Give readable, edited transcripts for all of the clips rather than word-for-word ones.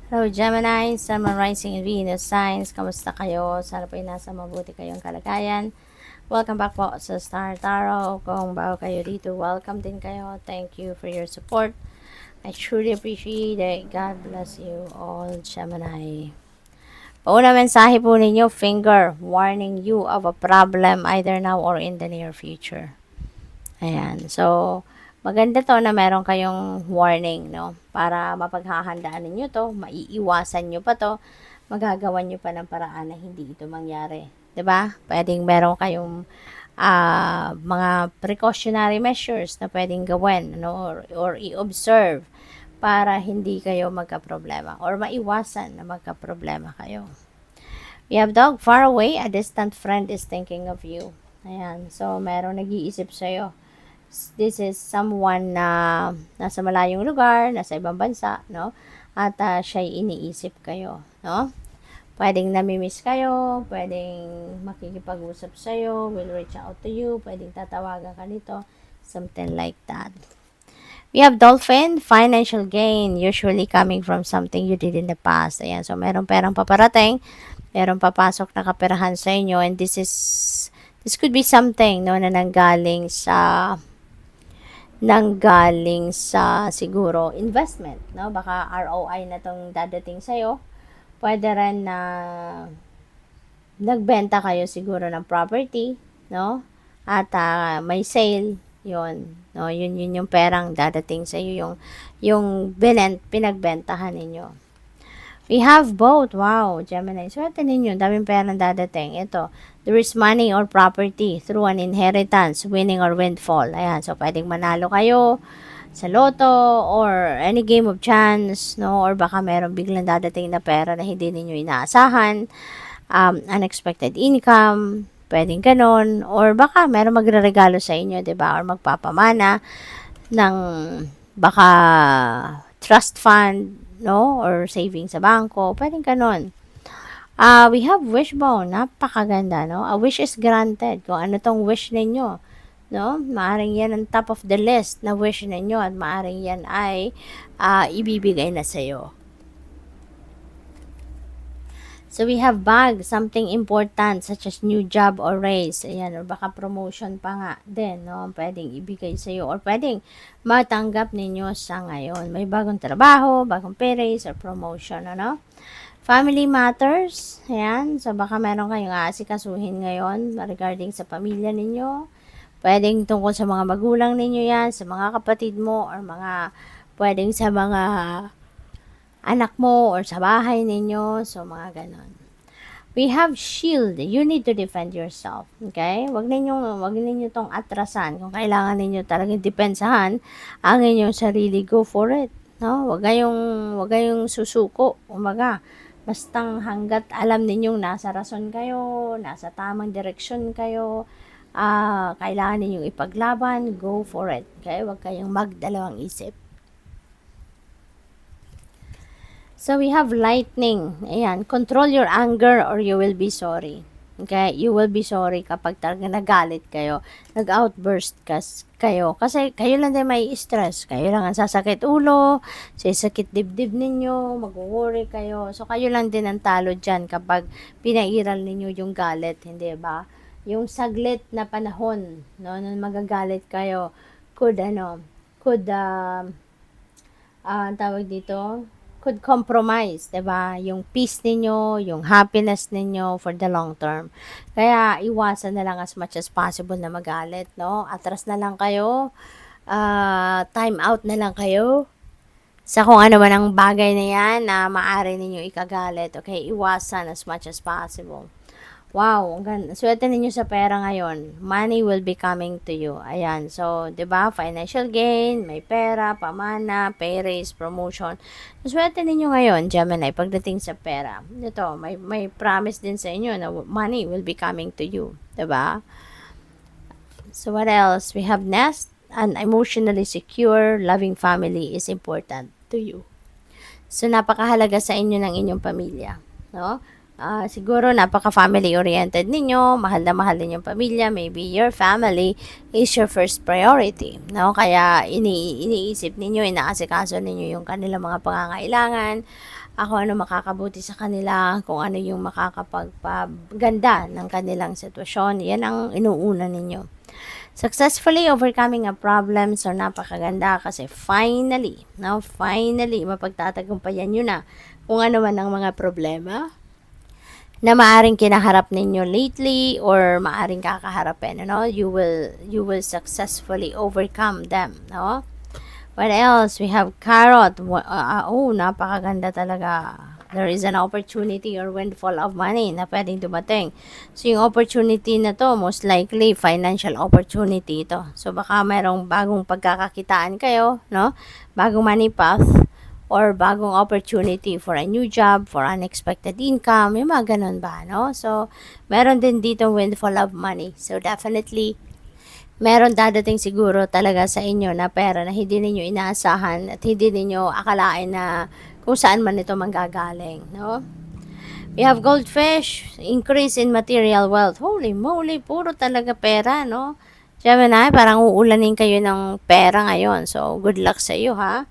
Hello Gemini, Sun, Moon, Rising, and Venus signs. Kamusta kayo? Sana po ay nasa mabuti kayong kalagayan. Welcome back po sa Star Tarot. Kung bago kayo dito, welcome din kayo. Thank you for your support. I truly appreciate it. God bless you all, Gemini. Pauna mensahe po ninyo, finger, warning you of a problem either now or in the near future. Ayan. So, maganda to na meron kayong warning, no? Para mapaghahandaan ninyo to, maiiwasan nyo pa to, magagawan nyo pa ng paraan na hindi ito mangyari. 'Di ba? Pwedeng meron kayong mga precautionary measures na pwedeng gawin, no? Or i-observe para hindi kayo magka-problema or maiwasan na magka-problema kayo. We have dog far away, a distant friend is thinking of you. Ayan. So, meron nag-iisip sa'yo. This is someone na nasa malayong lugar, nasa ibang bansa, no? At siya'y iniisip kayo, no? Pwedeng namimiss kayo, pwedeng makikipag-usap sa'yo, will reach out to you, pwedeng tatawagan ka nito, something like that. We have dolphin, financial gain, usually coming from something you did in the past. Ayan, so meron perang paparating, meron papasok na kaperahan sa inyo, and this could be something, no, na nanggaling sa siguro investment, no? Baka ROI na tong dadating sa'yo. Pwede rin na nagbenta kayo siguro ng property, no? At may sale, yun, no? Yun yung perang dadating sa'yo, yung pinagbentahan ninyo. We have both. Wow, Gemini. Swerte ninyo. Daming pera dadating. Ito, there is money or property through an inheritance, winning or windfall. Ayan, so pwedeng manalo kayo sa loto or any game of chance, no? Or baka meron biglang dadating na pera na hindi ninyo inaasahan. Unexpected income, pwedeng ganon. Or baka meron magre-regalo sa inyo, diba? Or magpapamana ng baka trust fund, no? Or saving sa bangko, pwedeng ganon. We have wishbone, napakaganda, no? A wish is granted. Kung ano tong wish ninyo, no? Maaring yan ang top of the list na wish ninyo at maaring yan ay ibibigay na sa'yo. So, we have bag, something important such as new job or raise. Ayan, or baka promotion pa nga din, no? Pwedeng ibigay sa'yo or pwedeng matanggap ninyo sa ngayon. May bagong trabaho, bagong pay raise or promotion, ano? Family matters. Ayan, so baka meron kayong aasikasuhin ngayon regarding sa pamilya ninyo. Pwedeng tungkol sa mga magulang ninyo yan, sa mga kapatid mo, or pwedeng sa mga anak mo or sa bahay ninyo. So, mga ganon. We have shield. You need to defend yourself. Okay? Wag ninyo tong atrasan. Kung kailangan ninyo talagang depensahan ang inyong sarili, go for it. No? Wag kayong susuko. Umaga, bastang hanggat alam ninyong nasa rason kayo, nasa tamang direksyon kayo, kailangan ninyong ipaglaban, go for it. Okay? Wag kayong magdalawang isip. So, we have lightning. Ayan, control your anger or you will be sorry. Okay, you will be sorry kapag talaga nagalit kayo, nag-outburst kayo. Kasi kayo lang din may stress. Kayo lang ang sasakit ulo, sasakit dibdib ninyo, mag-worry kayo. So, kayo lang din ang talo dyan kapag pinairal ninyo yung galit, hindi ba? Yung saglit na panahon, no, nung magagalit kayo, tawag dito, could compromise, 'di ba? Yung peace ninyo, yung happiness ninyo for the long term. Kaya iwasan na lang as much as possible na magalit, no? Atras na lang kayo, time out na lang kayo sa kung ano man ang bagay na yan na maaari ninyo ikagalit. Okay, iwasan as much as possible. Wow, ang ganda. Swerte ninyo sa pera ngayon. Money will be coming to you. Ayan. So, 'di ba? Financial gain, may pera, pamana, pay raise, promotion. Swerte ninyo ngayon, Gemini, pagdating sa pera. Ito, may promise din sa inyo na money will be coming to you, 'di ba? So, what else? We have nest. An emotionally secure, loving family is important to you. So, napakahalaga sa inyo ng inyong pamilya, no? Siguro napaka-family oriented ninyo, mahal na mahal ninyong pamilya, maybe your family is your first priority, no? Kaya iniisip ninyo, inaasikaso ninyo yung kanilang mga pangangailangan, ako ano makakabuti sa kanila, kung ano yung makakapagpaganda ng kanilang sitwasyon, yan ang inuuna ninyo. Successfully overcoming a problem, so napakaganda kasi finally, mapagtatagumpayan nyo na kung ano man ang mga problema na maaring kinaharap ninyo lately or maaring kakaharapin, you will successfully overcome them, no? What else? We have carrot. Napakaganda talaga. There is an opportunity or windfall of money na pwedeng dumating. So, yung opportunity na to, most likely, financial opportunity ito. So, baka mayroong bagong pagkakakitaan kayo, no? Bagong money path or bagong opportunity for a new job, for unexpected income. Yung mga ganun ba, no? So, meron din dito windfall of money. So, definitely, meron dadating siguro talaga sa inyo na pera na hindi ninyo inaasahan at hindi ninyo akalain na kung saan man ito manggagaling, no? We have goldfish, increase in material wealth. Holy moly, puro talaga pera, no? Gemini, parang uulanin kayo ng pera ngayon. So, good luck sa iyo, ha?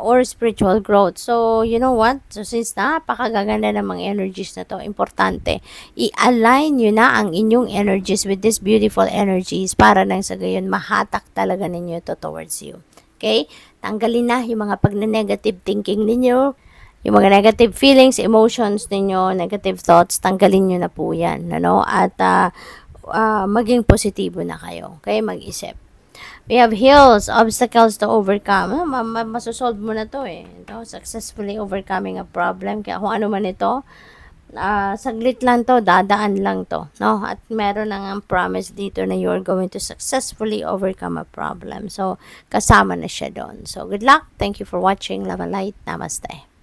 Or spiritual growth. So, you know what? So, since napakagaganda ng mga energies na to, importante, i-align nyo na ang inyong energies with these beautiful energies para nang sa gayon, mahatak talaga ninyo ito towards you. Okay? Tanggalin na yung mga pagne-negative thinking ninyo, yung mga negative feelings, emotions ninyo, negative thoughts, tanggalin nyo na po yan. Ano? At maging positibo na kayo. Okay? Mag-isip. We have hills, obstacles to overcome. Masosolve mo na to eh. Successfully overcoming a problem. Kaya kung ano man ito, saglit lang to, dadaan lang to. No? At meron nang promise dito na you're going to successfully overcome a problem. So, kasama na siya doon. So, good luck. Thank you for watching. Love and light. Namaste.